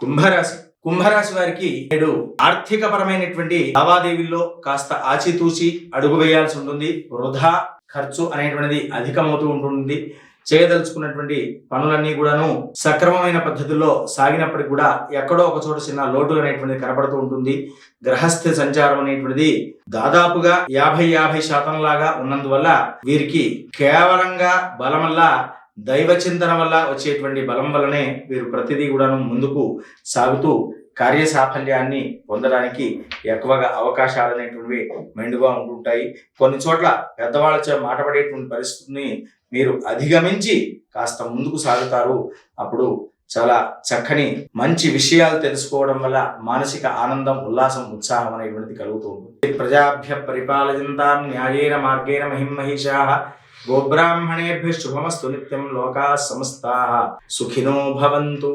కుంభరాశి కుంభరాశి వారికి నేడు ఆర్థిక పరమైనటువంటి లావాదేవీల్లో కాస్త ఆచితూచి అడుగు వేయాల్సి ఉంటుంది. వృధా ఖర్చు అనేటువంటిది అధికమవుతూ ఉంటుంది. చేయదలుచుకున్నటువంటి పనులన్నీ కూడాను సక్రమమైన పద్ధతుల్లో సాగినప్పటికి కూడా ఎక్కడో ఒక చోట చిన్న లోటు అనేటువంటిది కనబడుతూ ఉంటుంది. గ్రహస్థ సంచారం అనేటువంటిది దాదాపుగా 50% లాగా ఉన్నందువల్ల వీరికి కేవలంగా బలం వల్ల, దైవ చింతన వల్ల వచ్చేటువంటి బలం వల్లనే వీరు ప్రతిదీ కూడాను ముందుకు సాగుతూ కార్యసాఫల్యాన్ని పొందడానికి ఎక్కువగా అవకాశాలు అనేటువంటివి మెండుగా ఉంటుంటాయి. కొన్ని చోట్ల పెద్దవాళ్ళచే మాటపడేటువంటి పరిస్థితిని మీరు అధిగమించి కాస్త ముందుకు సాగుతారు. అప్పుడు చాలా చక్కని మంచి విషయాలు తెలుసుకోవడం వల్ల మానసిక ఆనందం, ఉల్లాసం, ఉత్సాహం అనేటువంటిది కలుగుతూ ఉంటుంది. ప్రజాభ్య పరిపాలయంతాం న్యాయేన మార్గేణ మహిమహీషాః గోబ్రాహ్మణేభ్యః శుభమస్తు నిత్యం లోకాః సమస్తాః సుఖినో భవంతు.